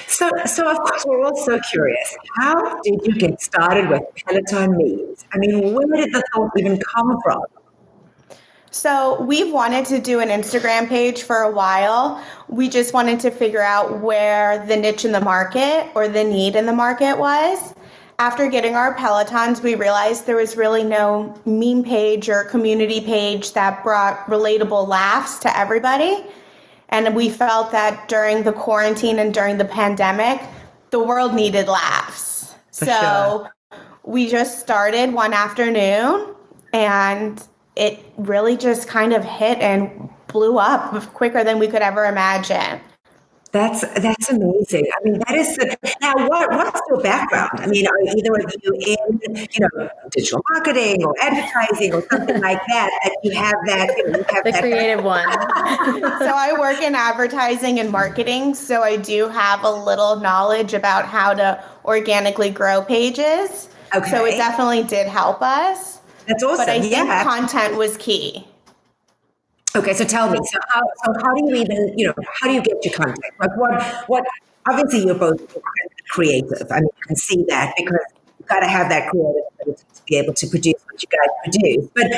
So of course we're all so curious. How did you get started with Peloton memes? I mean, where did the thought even come from? So we've wanted to do an Instagram page for a while. We just wanted to figure out where the niche in the market or the need in the market was. After getting our Pelotons, we realized there was really no meme page or community page that brought relatable laughs to everybody. And we felt that during the quarantine and during the pandemic, the world needed laughs. So we just started one afternoon, and it really just kind of hit and blew up quicker than we could ever imagine. That's amazing. I mean, that is now. What's your background? I mean, are either of you in digital marketing or advertising or something like that? That you have that you have the that creative one. So I work in advertising and marketing, so I do have a little knowledge about how to organically grow pages. Okay. So it definitely did help us. That's awesome. But I think content was key. Okay, so tell me, how do you even, how do you get your content? Like what, obviously you're both creative. I mean, you can see that because you've got to have that creative ability to be able to produce what you guys produce. But, where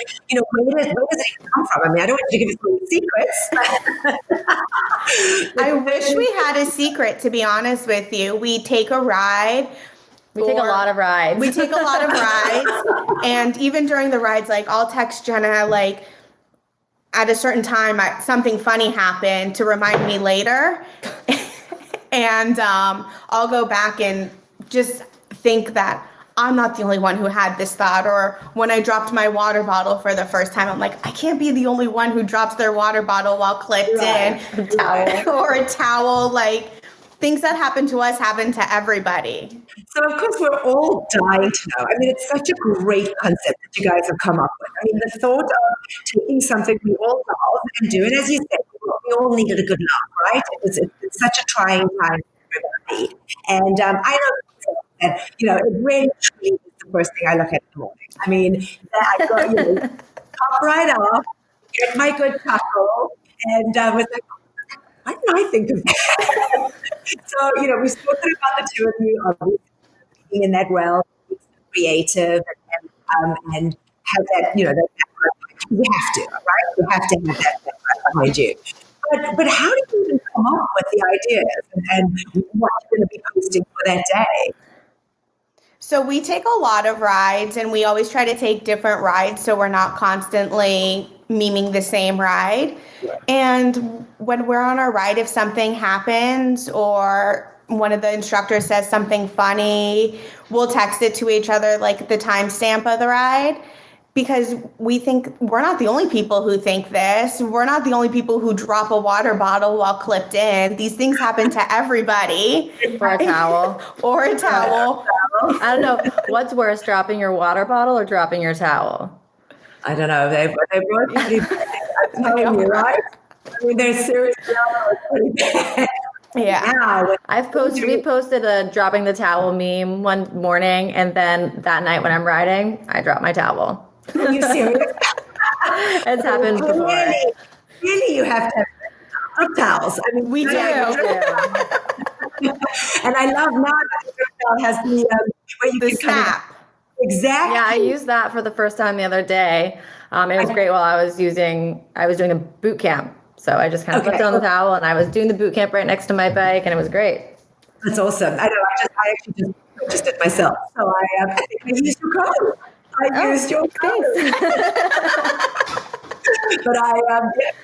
does it even come from? I mean, I don't want you to give us any secrets. I wish we had a secret, to be honest with you. We take a ride. We take a lot of rides. We take a lot of rides. And even during the rides, like, I'll text Jenna, like, at a certain time, something funny happened to remind me later. And I'll go back and just think that I'm not the only one who had this thought. Or when I dropped my water bottle for the first time, I'm like, I can't be the only one who drops their water bottle while clipped in. Or a towel. Like, things that happen to us happen to everybody. So, of course, we're all dying to know. I mean, it's such a great concept that you guys have come up with. I mean, the thought of taking something we all love and do it, as you said, we all needed a good laugh, right? It's such a trying time for everybody. And I know that, it really truly is the first thing I look at in the morning. I mean, I go, pop right off, get my good chuckle, and was like, why didn't I think of that? So, we've spoken about the two of you, obviously, being in that realm, creative, and have that, that background. You have to, right? You have to have that background behind you. But how do you even come up with the ideas and what you're going to be posting for that day? So we take a lot of rides, and we always try to take different rides so we're not constantly memeing the same ride. Yeah. And when we're on our ride, if something happens or one of the instructors says something funny, we'll text it to each other, like the timestamp of the ride, because we think we're not the only people who think this. We're not the only people who drop a water bottle while clipped in. These things happen to everybody. Or a towel. Or a towel. I don't know. What's worse, dropping your water bottle or dropping your towel? I don't know. They both pretty bad. I'm telling you, right? I mean, they're seriously pretty bad. Yeah. We posted a dropping the towel meme one morning, and then that night when I'm riding, I drop my towel. Are you serious? It's happened before. Really, you have to have towels. I mean, we do. And I love now that the towel has the where you the can snap. Exactly. Yeah, I used that for the first time the other day. It was great while I was doing a boot camp. So I just kind of flipped on the towel, and I was doing the boot camp right next to my bike, and it was great. That's awesome. I know. I actually just purchased it myself. So I think I used your code. Used your code. But I love it.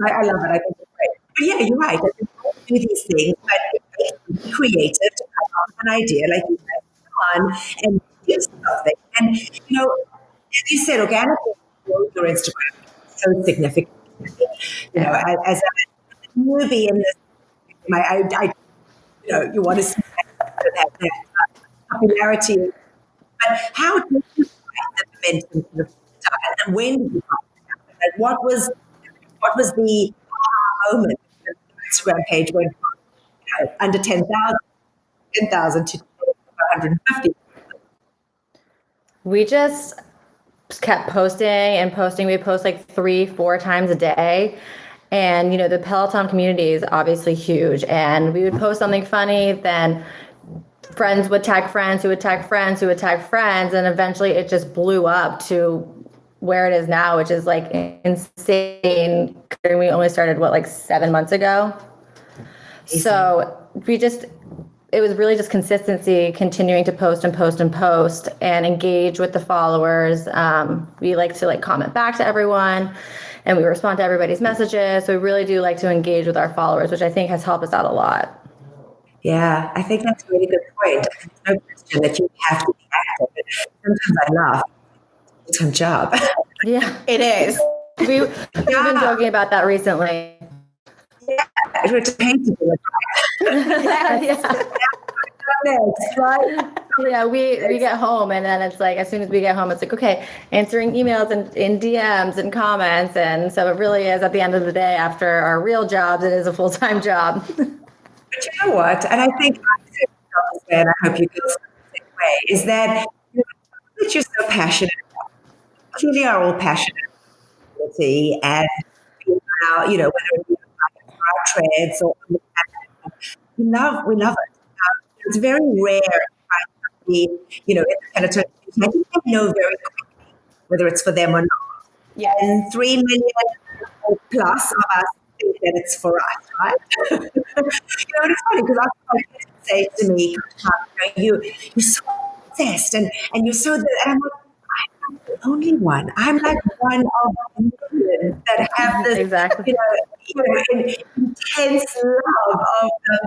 I think it's great. But yeah, you're right. I think do these things, but be creative to come up with an idea, like you said, fun and do something. And as you said, organically grow your Instagram so significant. As a newbie in this, you want to see that popularity. But how did you find the momentum to start, and when did you find it? And what was the moment that the Instagram page went from under 10,000 to 150? We just kept posting and posting. We post like 3-4 times a day. And, the Peloton community is obviously huge. And we would post something funny, then friends would tag friends who would tag friends who would tag friends. And eventually it just blew up to where it is now, which is like insane. We only started, 7 months ago? So it was really just consistency, continuing to post and post and post and engage with the followers. We like to comment back to everyone, and we respond to everybody's messages. So we really do like to engage with our followers, which I think has helped us out a lot. Yeah, I think that's a really good point. There's no question that you have to be active. Sometimes I laugh. It's a full-time job. Yeah, it is. We've been joking about that recently. Yeah, we're paid to do it. Yeah, we get home, and then it's like, as soon as we get home, it's like, okay, answering emails and in DMs and comments. And so it really is, at the end of the day, after our real jobs, it is a full-time job. But you know what? And I think, and I hope you feel the same way, is that that you're so passionate about. Clearly are all passionate about quality and whether it be our treads or we love it. It's very rare to be, in the Peloton. I think they know very quickly whether it's for them or not. Yeah. And 3 million plus of us think that it's for us, right? And it's funny because I say to me, you're so obsessed and you're so, and I'm like, I'm not the only one. I'm like one of a million that have this, exactly. Intense love of the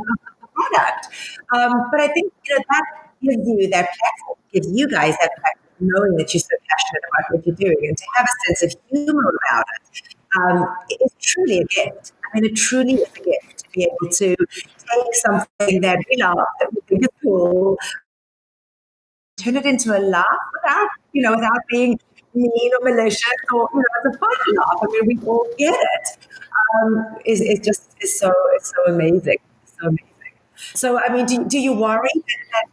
product. But I think that gives you that platform, gives you guys that platform, knowing that you're so passionate about what you're doing, and to have a sense of humor about it. It's truly a gift. I mean, it truly is a gift to be able to take something that we love, that we think is cool, turn it into a laugh without being mean or malicious, or it's a fun laugh. I mean, we all get it. It's so amazing. It's so amazing. So, I mean, do you worry that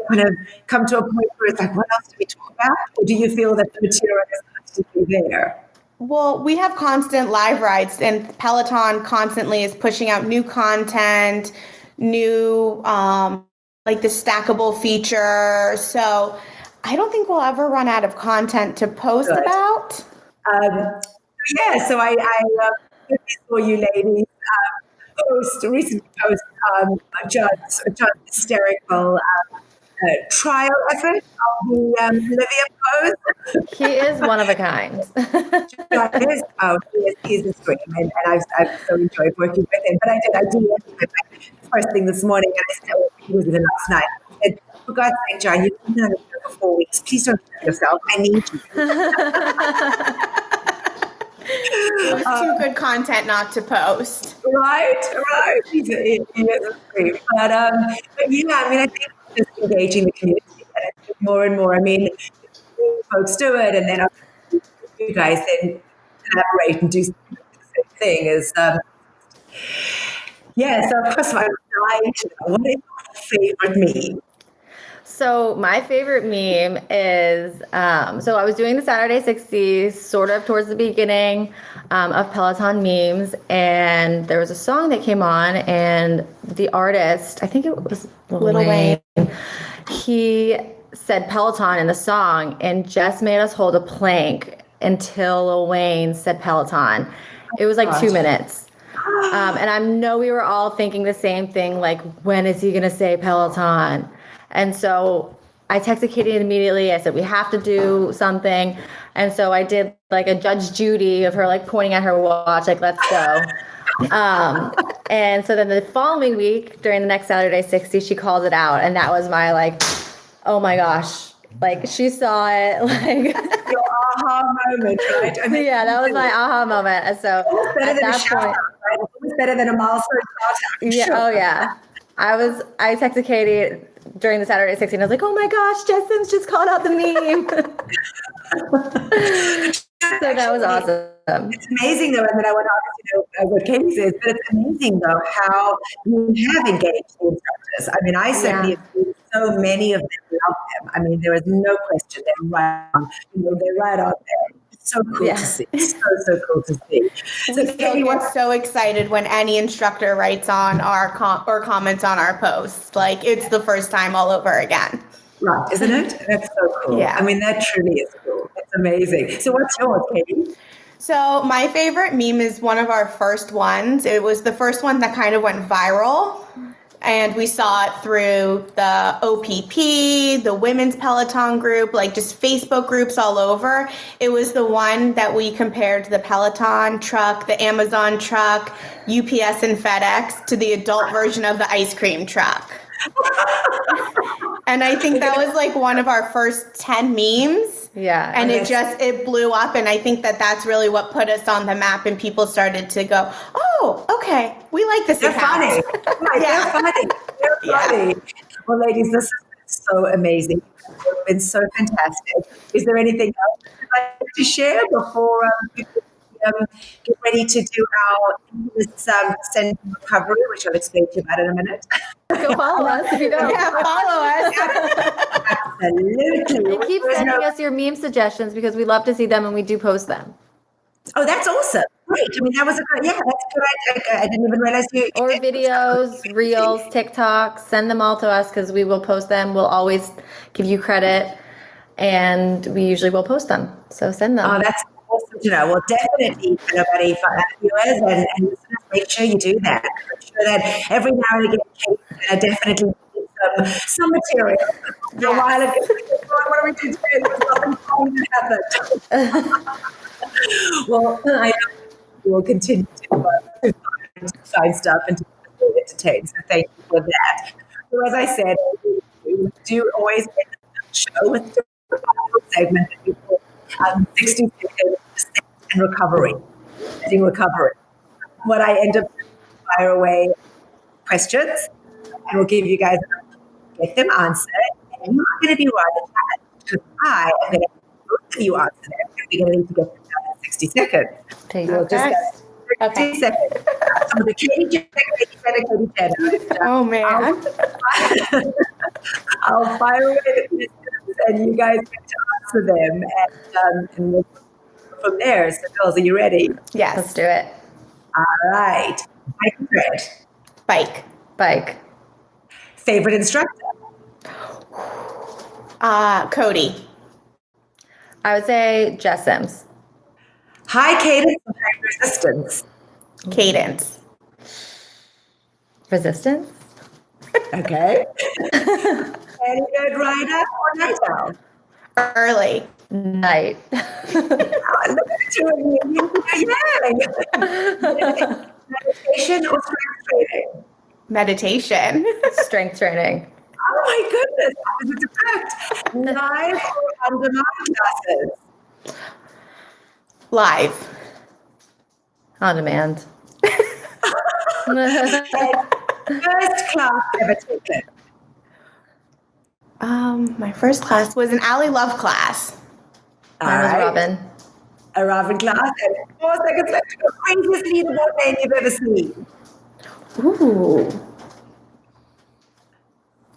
kind of come to a point where it's like, what else do we talk about? Or do you feel that the material is constantly there? Well, we have constant live rides, and Peloton constantly is pushing out new content, new like the stackable feature. So I don't think we'll ever run out of content to post about. So I saw you ladies recently post John's hysterical trial effort of the Olivia pose. He is one of a kind. He's a stream, and I've so enjoyed working with him. But I did first thing this morning, and I still was it last night. I said, for God's sake, John, you've been on it for 4 weeks. Please don't kill yourself. I need you. It was too good content not to post. Right. He is a stream. But yeah, I mean, I think just engaging the community, and I think more and more. I mean, folks do it, and then you guys then collaborate and do the same thing. So of course, I'm dying to know, what is your favorite meme? So my favorite meme is, so I was doing the Saturday 60s sort of towards the beginning of Peloton memes, and there was a song that came on, and the artist, I think it was Lil Wayne, he said Peloton in the song and just made us hold a plank until Lil Wayne said Peloton. It was like 2 minutes. And I know we were all thinking the same thing, like, when is he going to say Peloton? And so I texted Katie immediately. I said, we have to do something. And so I did like a Judge Judy of her like pointing at her watch, like, let's go. And so then the following week during the next Saturday 60, she called it out. And that was my like, oh my gosh, like she saw it. Like your aha moment, right? I mean, yeah, that was my aha moment. And so at that point, right? It was better than a milestone shout out. Yeah. Sure. Oh yeah. I texted Katie during the Saturday 16. I was like, oh my gosh, Justin's just called out the meme. So that was awesome. It's amazing though, and then I went on to what Katie says, but it's amazing though how you have engaged the instructors. I mean, I certainly have seen so many of them love them. I mean, there is no question they're right on. They're right on there. It's so cool to see. So cool to see. So Katie, we're so excited when any instructor writes on our or comments on our post. Like it's the first time all over again. Right, isn't it? That's so cool. Yeah. I mean, that truly is cool. It's amazing. So what's yours, Katie? So my favorite meme is one of our first ones. It was the first one that kind of went viral. And we saw it through the OPP, the Women's Peloton group, like just Facebook groups all over. It was the one that we compared the Peloton truck, the Amazon truck, UPS and FedEx to the adult version of the ice cream truck. And I think that was like one of our first 10 memes. Yeah. And it blew up. And I think that's really what put us on the map, and people started to go, oh, okay, we like this They're account. funny. Right, yeah. They're funny. Well, ladies, this is so amazing. It's been so fantastic. Is there anything else you'd like to share before we get ready to do our descent recovery, which I'll explain to you about in a minute? Go follow us if you don't. Yeah, follow us. Absolutely. And keep sending us your meme suggestions because we love to see them and we do post them. Oh, that's awesome. Great. I mean, that was that's good. I didn't even realize you. Or videos, reels, TikToks, send them all to us because we will post them. We'll always give you credit and we usually will post them. So send them. Oh, that's awesome to know. Well, definitely, everybody, for our viewers and listeners, make sure you do that. Make sure that every now and again, definitely some material. Yeah. A while ago, what do we do today? There's nothing that happened. Well, I know we will continue to find stuff and to entertain. So thank you for that. So as I said, we do always end the show with a segment that we call 60 seconds and recovery. What I end up doing is fire away questions, and we'll give you guys get them answered. And you're not going to be right at that because I am going to both of you answer them, and we're going to need to get them done in 60 seconds. Take we'll your just best. 60 seconds. So the Katie Jenner. Oh, man. I'll fire away the questions and you guys get to answer them. And we'll go from there. So, girls, are you ready? Yes. Let's do it. All right. Bike and tread. Bike. Bike. Favorite instructor? Cody. I would say Jess Sims. High cadence or high resistance? Cadence. Resistance. Okay. Any good rider or night owl? Early. Night. Look at you. Yeah. Meditation or strength training? Meditation. Strength training. Oh my goodness, that was a fact. Live or on-demand classes? Live. On demand. First class ever taken? My first class was an Ally Love class. Mine was Robin. A Robin class. And 4 seconds left to go. Craziest leaderboard name you've ever seen? Ooh.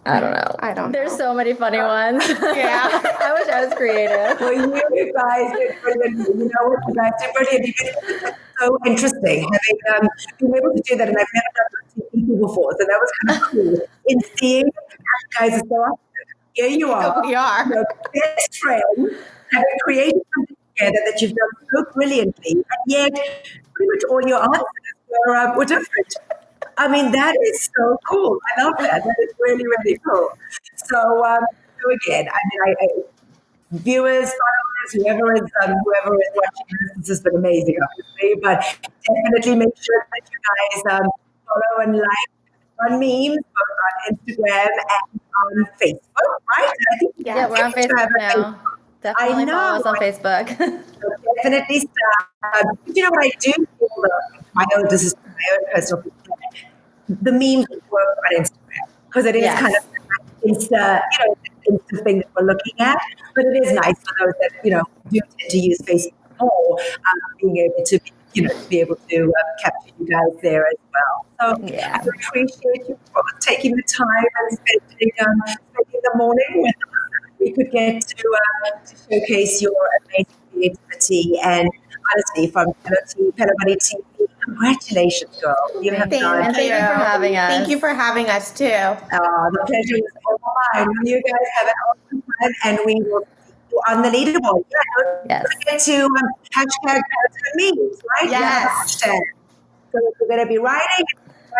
I don't know. There's so many funny ones. Yeah. I wish I was creative. Well, you guys did brilliant. You know what? You guys did brilliant. It's so interesting having been able to do that. And I've never done that to people before. So that was kind of cool. In seeing you guys are so awesome. Here you are. We are. Your best friend, having created something together that you've done so brilliantly. And yet, pretty much all your answers were different. I mean, that is so cool. I love that. That is really, really cool. So again, I viewers, followers, whoever is watching this has been amazing, obviously. But definitely make sure that you guys follow and like on memes, both on Instagram and on Facebook, right? I think yeah, we're on Facebook now. Definitely follow us on Facebook. So definitely start. You know what I do feel? I know this is my own personal opinion. The memes work on Instagram because it is kind of Insta thing that we're looking at. But it is nice for those that do tend to use Facebook more, being able to be able to capture you guys there as well. So I appreciate you for taking the time and spending the morning with us. We could get to showcase your amazing creativity and honestly from Pelo Buddy TV. Congratulations, girl. You have done. And thank you for having us. Thank you for having us too. The pleasure was all mine. You guys have an awesome time and we will see you on the leaderboard. Don't forget to hashtag Peloton memes, right? Yes. So if you're going to be riding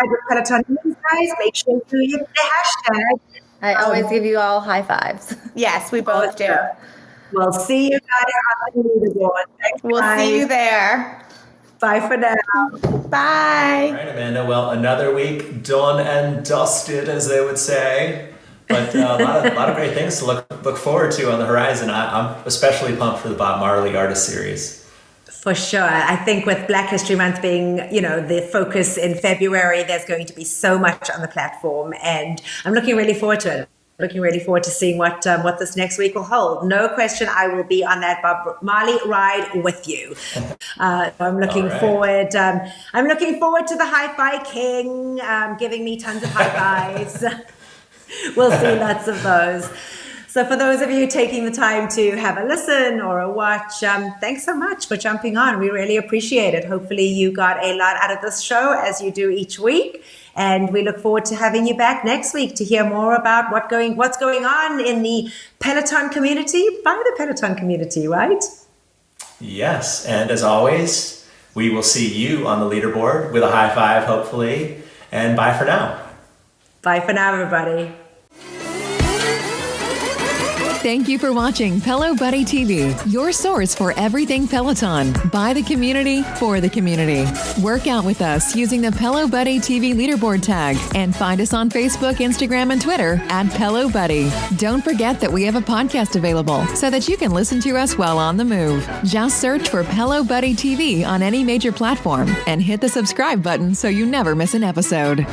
with Peloton memes, guys, make sure you use the hashtag. I always give you all high fives. Yes, we both do. We'll see you guys on the leaderboard. Thanks, we'll see you there. Bye for now. Bye. All right, Amanda. Well, another week done and dusted, as they would say. But a lot of great things to look forward to on the horizon. I'm especially pumped for the Bob Marley Artist Series. For sure. I think with Black History Month being, the focus in February, there's going to be so much on the platform, and I'm looking really forward to it. Looking really forward to seeing what this next week will hold. No question, I will be on that Bob Marley ride with you. I'm looking forward. I'm looking forward to the Hi-Fi King giving me tons of high fives. We'll see lots of those. So for those of you taking the time to have a listen or a watch, thanks so much for jumping on. We really appreciate it. Hopefully you got a lot out of this show as you do each week. And we look forward to having you back next week to hear more about what's going on in the Peloton community by the Peloton community, right? Yes. And as always, we will see you on the leaderboard with a high five, hopefully. And bye for now. Bye for now, everybody. Thank you for watching Pelo Buddy TV, your source for everything Peloton, by the community, for the community. Work out with us using the Pelo Buddy TV leaderboard tag and find us on Facebook, Instagram, and Twitter at Pelo Buddy. Don't forget that we have a podcast available so that you can listen to us while on the move. Just search for Pelo Buddy TV on any major platform and hit the subscribe button so you never miss an episode.